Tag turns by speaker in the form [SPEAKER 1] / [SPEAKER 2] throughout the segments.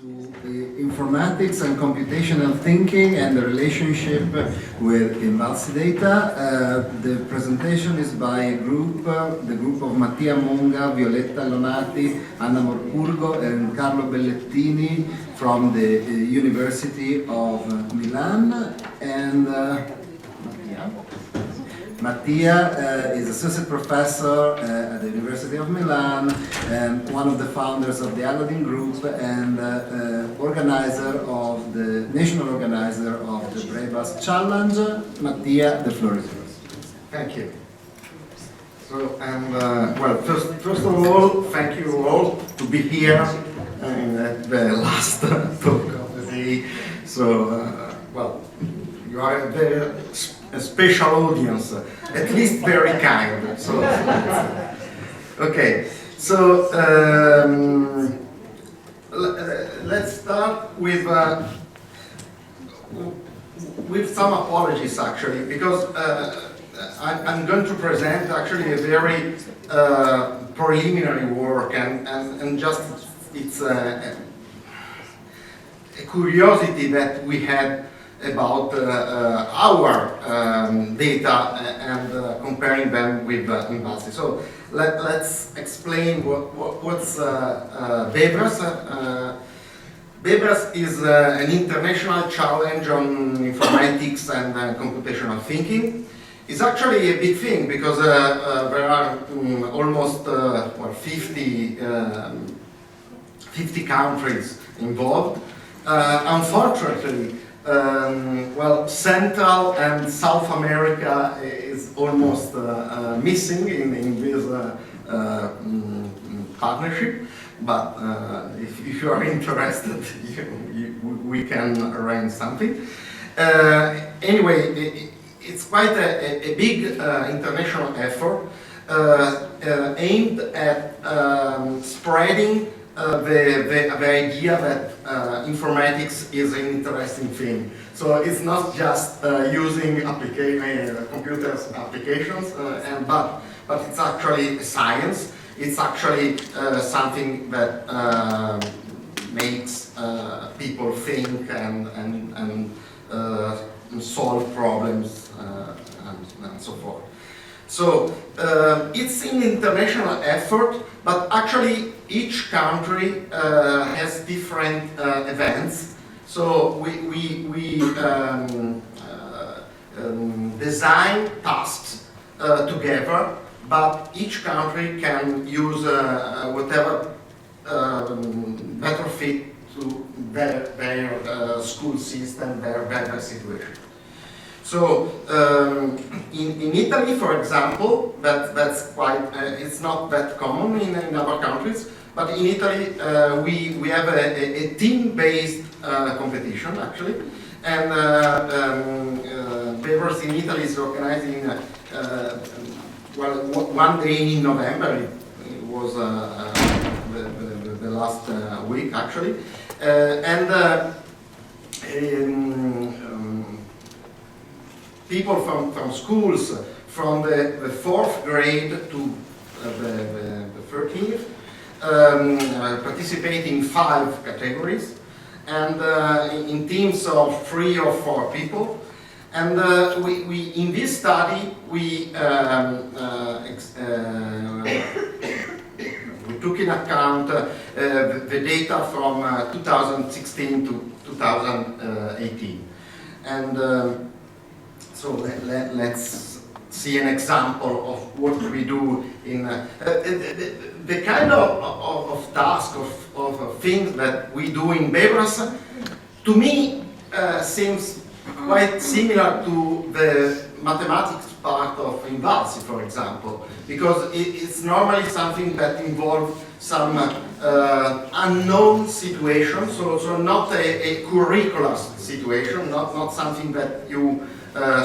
[SPEAKER 1] to the informatics and computational thinking and the relationship with INVALSI data. The presentation is by a group, the group of Mattia, Monga, Violetta, Lonati, Morpurgo and Carlo Bellettini from the University of Milan. And Mattia is associate professor at the University of Milan and one of the founders of the Aladdin Group and organizer of the national organizer of the Brevas Challenge. Mattia, the floor is yours.
[SPEAKER 2] Thank you. So, and well, first of all, thank you all to be here in the last talk of the day. So, well, you are a special audience, at least very kind. So, okay. So let's start with some apologies, actually, because I'm going to present actually a very preliminary work, and just it's a curiosity that we had about our data and comparing them with INVALSI. So let's explain what's BEBRAS. BEBRAS is an international challenge on informatics and computational thinking. It's actually a big thing because there are almost 50 countries involved. Unfortunately, well, Central and South America is almost missing in this partnership, but if you are interested, we can arrange something. Anyway, it's quite a big international effort aimed at spreading the idea that informatics is an interesting thing. So it's not just using computers applications, but it's actually a science. It's actually something that makes people think and solve problems and so forth. So it's an international effort, but actually each country has different events. So we design tasks together, but each country can use whatever better fit to their school system, their situation. So in Italy, for example, that's quite it's not that common in other countries, but in Italy we have a team-based competition actually, and BEBRAS in Italy is organizing well, one day in November. It was the last week actually, and people from schools from the 4th grade to the 13th participate in 5 categories, and in teams of 3 or 4 people. And we in this study we took in account the data from 2016 to 2018, and so let's see an example of what we do in the kind of task of things that we do in BEBRAS. To me, seems quite similar to the mathematics part of INVALSI, for example, because it's normally something that involves some unknown situation, so not a curricular situation, not something that you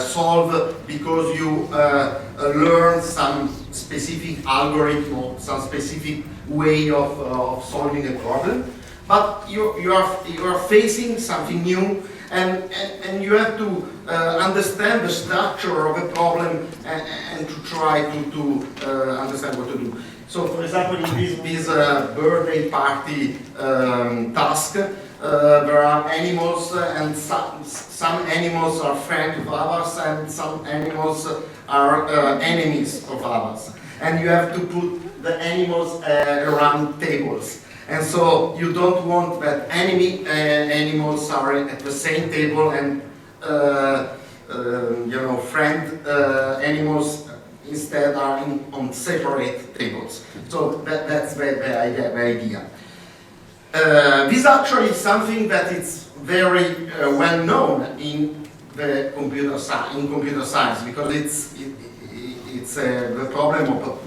[SPEAKER 2] solve because you learn some specific algorithm or some specific way of solving a problem, but you are facing something new, and you have to understand the structure of a problem and to try to understand what to do. So, for example, in this birthday party task, there are animals, and some animals are friends of others, and some animals are enemies of others. And you have to put the animals around tables. And so you don't want that animals are at the same table and friend animals instead are on separate tables. So that's the idea. This actually is something that is very well known in the computer science, because it's the problem of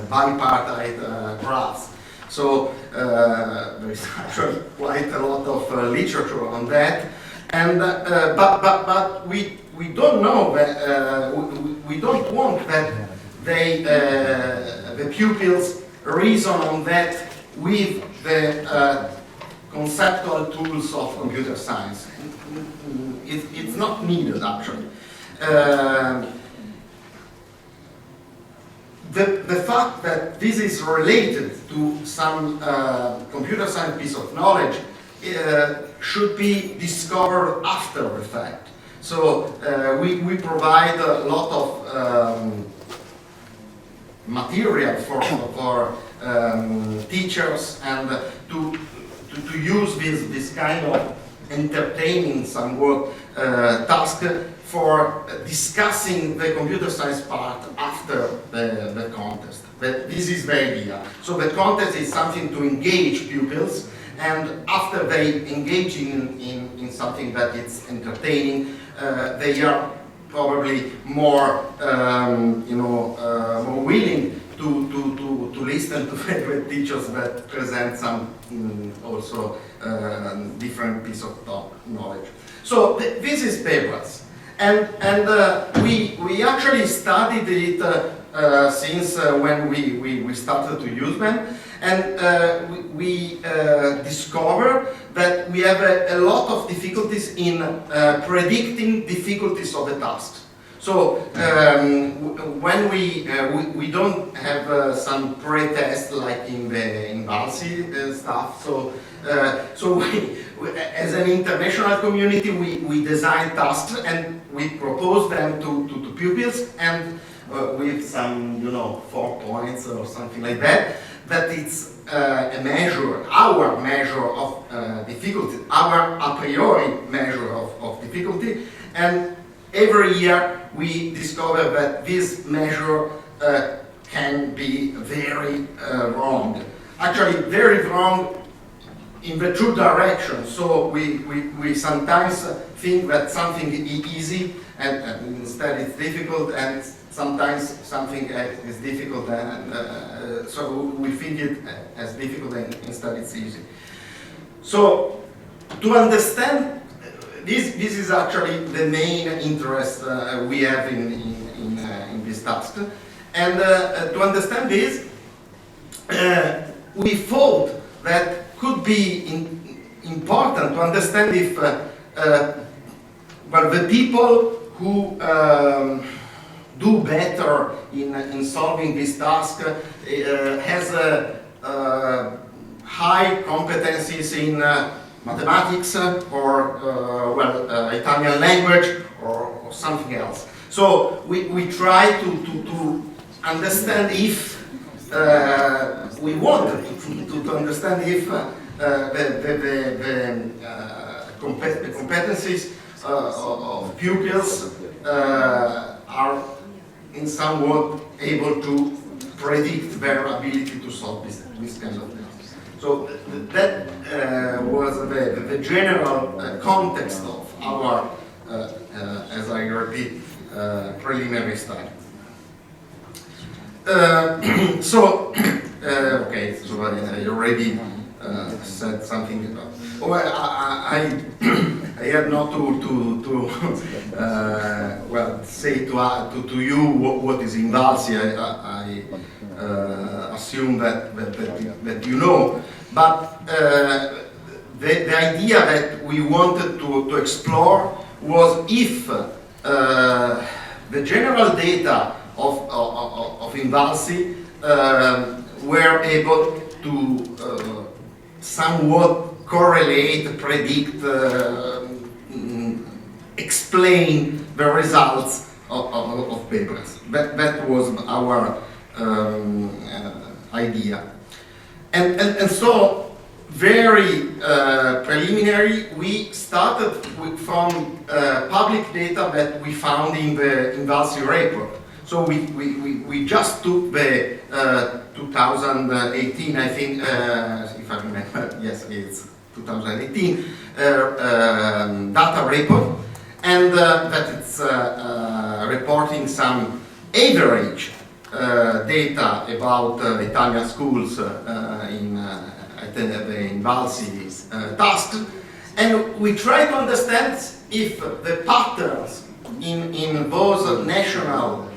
[SPEAKER 2] bipartite graphs. So there is actually quite a lot of literature on that, and but we don't know that we don't want that the pupils reason on that with the conceptual tools of computer science. It's not needed actually. The fact that this is related to some computer science piece of knowledge should be discovered after the fact. So we provide a lot of material for teachers and to use this kind of entertaining somewhat task for discussing the computer science part after the contest. But this is the idea. So the contest is something to engage pupils, and after they engage in something that is entertaining, they are probably more more willing to listen to favorite teachers that present some also different piece of knowledge. So this is papers. And we actually studied it since when we started to use them, and we discovered that we have a lot of difficulties in predicting difficulties of the tasks. So when we don't have some pre-test like in the INVALSI stuff, so as an international community, we design tasks and we propose them to pupils, and with some 4 points or something like that. That it's a measure, our measure of difficulty, our a priori measure of difficulty, and every year we discover that this measure can be very wrong. Actually, very wrong in the true direction. So we sometimes think that something is easy and instead it's difficult, and sometimes something is difficult and so we think it as difficult and instead it's easy. So to understand this is actually the main interest we have in this task. And to understand this, we thought that could be important to understand if well, the people who do better in solving this task has high competencies in mathematics or Italian language or something else. So we try to understand if we wanted to understand if the competencies of pupils are in somewhat able to predict their ability to solve this kind of things. So that was the general context of our, as I repeat, preliminary study. Okay, so I already said something about. Well, I have not to well say to you what is INVALSI. I assume that you know, but the idea that we wanted to explore was if the general data of INVALSI were able to somewhat correlate, predict, explain the results of papers. That was our idea. And so, very preliminary, we started from public data that we found in the INVALSI report. So we just took the 2018, I think, if I remember, yes, it's 2018 data report, and that it's reporting some average data about Italian schools at the INVALSI task, and we try to understand if the patterns in those national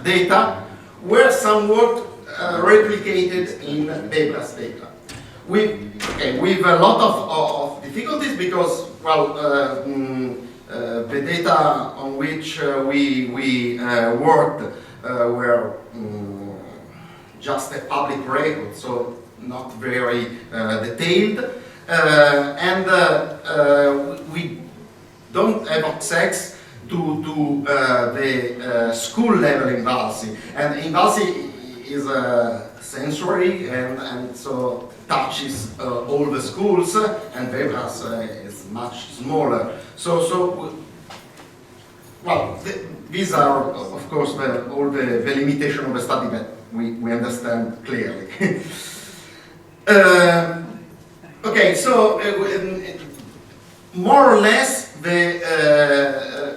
[SPEAKER 2] data were somewhat replicated in Weber's data. With a lot of difficulties because, well, the data on which we worked were just a public record, so not very detailed, and we don't have access to the school level INVALSI, and INVALSI is sensory and so touches all the schools, and Weber's is much smaller. So well, these are of course all the limitation of the study that we understand clearly. Okay, so more or less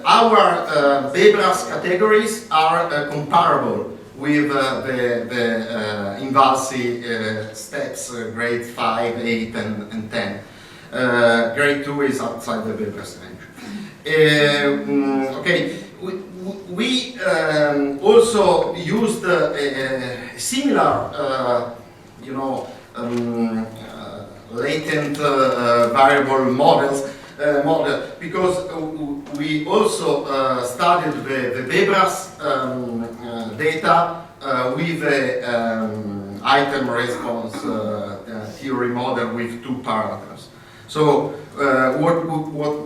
[SPEAKER 2] our Weber's categories are comparable with the INVALSI steps, grade 5, 8, and 10. Grade 2 is outside the Weber's range. Okay, we also used a similar, latent variable model because we also studied the Weber's data with the item response theory model with two parameters. So what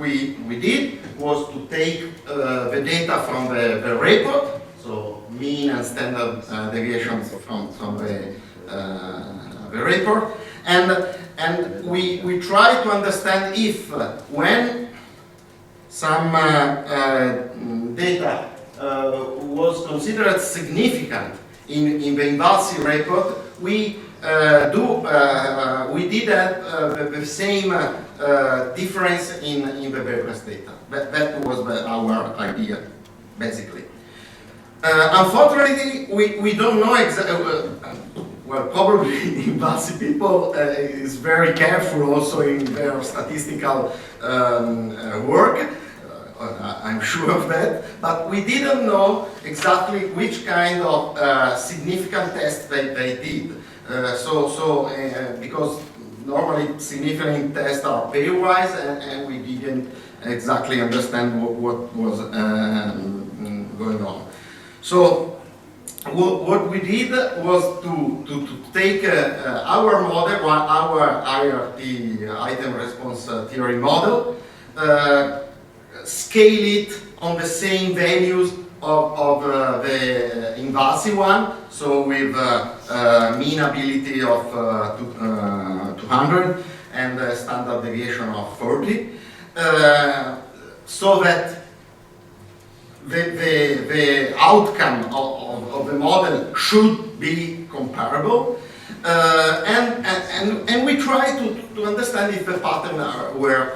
[SPEAKER 2] we did was to take the data from the report, so mean and standard deviations from the report, and we try to understand if when some data was considered significant in the INVALSI report, we did the same difference in the Weber's data. That was our idea, basically. Unfortunately, we don't know exactly. Well, probably INVALSI people is very careful also in their statistical work. I'm sure of that, but we didn't know exactly which kind of significant test they did. Because normally significant tests are pairwise, and we didn't exactly understand what was going on. So what we did was to take our model, our IRT, item response theory model, scale it on the same values of the INVALSI one, so with mean ability of 200 and a standard deviation of 40, so that the outcome of the model should be comparable, and we try to understand if the patterns were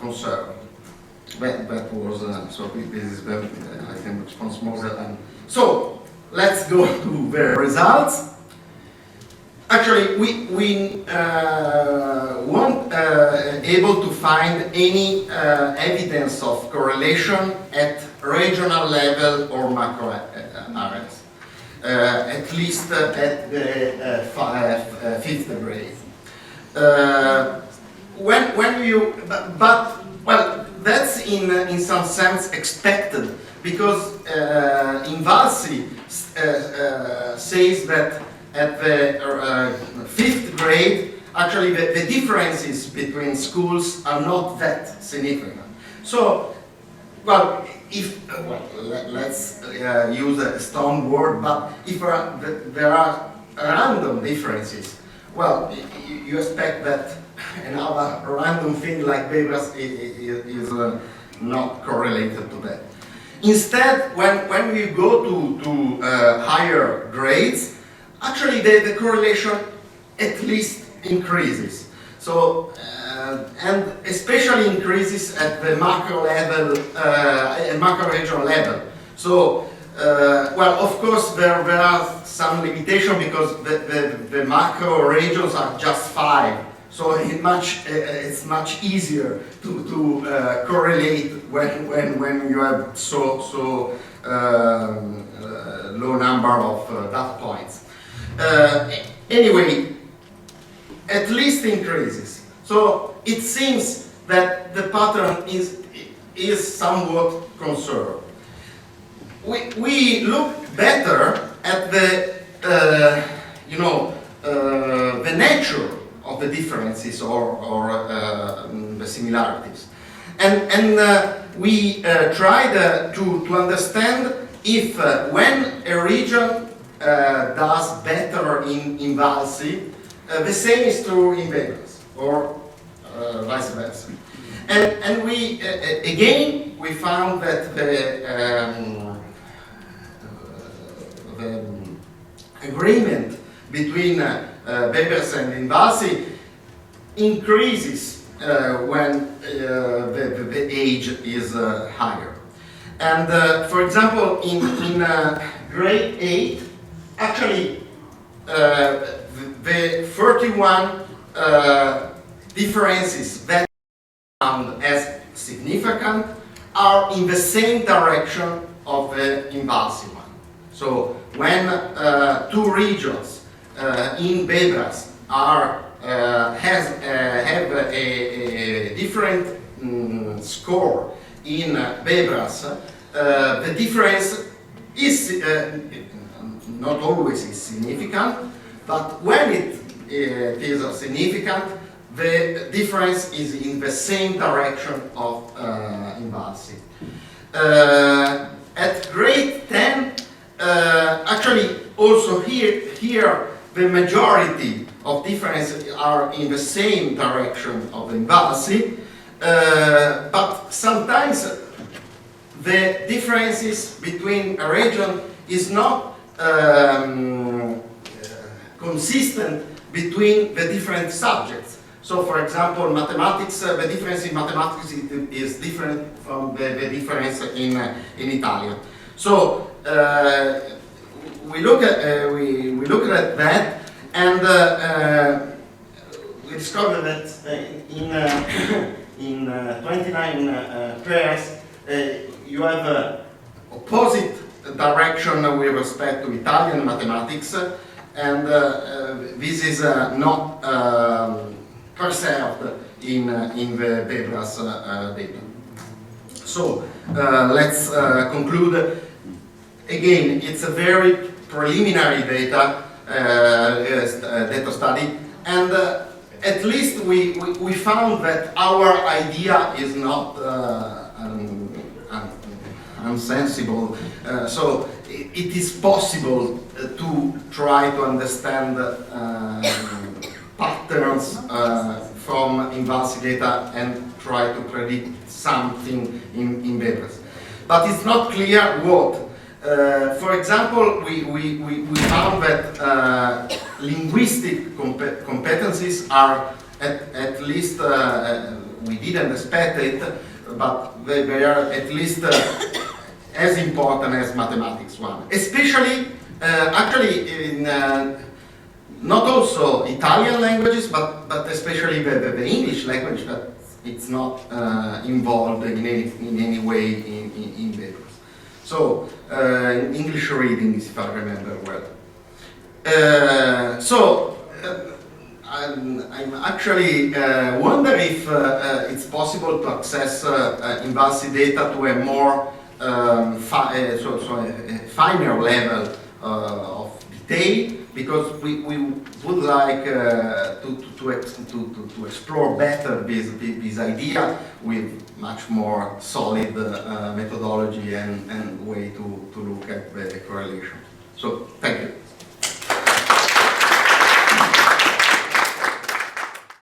[SPEAKER 2] conserved. That was so. This is the item response model. So let's go to the results. Actually, we weren't able to find any evidence of correlation at regional level or macro areas, at least at the fifth grade. Well, that's in some sense expected, because INVALSI says that at the fifth grade, actually the differences between schools are not that significant. So, well, if, let's use a strong word, but if there are random differences, well, you expect that another random thing like Weber's is not correlated to that. Instead, when we go to higher grades, actually the correlation at least increases. So, and especially increases at the macro level, macro regional level. So, well, of course, there are some limitations because the macro regions are just 5. So it's much easier to correlate when you have so low number of data points. Anyway, at least increases. So it seems that the pattern is somewhat conserved. We look better at the the nature of the differences or the similarities, and we tried to understand if when a region does better in INVALSI, the same is true in Vegas, or vice versa. And we, again, we found that the agreement between Weber's and INVALSI increases when the age is higher. And for example, in grade 8, actually the 31 differences that are found as significant are in the same direction of the INVALSI one. So when two regions in Weber's have a different score in Weber's, the difference is not always is significant, but when it is significant, the difference is in the same direction of INVALSI. At grade 10, actually also here the majority of differences are in the same direction of INVALSI, but sometimes the differences between a region is not consistent between the different subjects. So, for example, mathematics, the difference in mathematics is different from the difference in Italian. So we look at that, and we discovered that in 29 pairs you have opposite direction with respect to Italian mathematics, and this is not preserved in the Weber's data. So let's conclude. Again, it's a very preliminary data study, and at least we found that our idea is not unsensible. So it is possible to try to understand patterns from INVALSI data and try to predict something in Weber's. But it's not clear what. For example, we found that linguistic competencies are at least, we didn't expect it, but they are at least as important as mathematics one. Especially, actually, in not also Italian languages, but especially the English language, that it's not involved in any way in Weber's. So, English reading, if I remember well. I'm actually wonder if it's possible to access INVALSI data to a more finer level of detail, because we would like to explore better this idea with much more solid methodology and way to look at the correlation. So, thank you.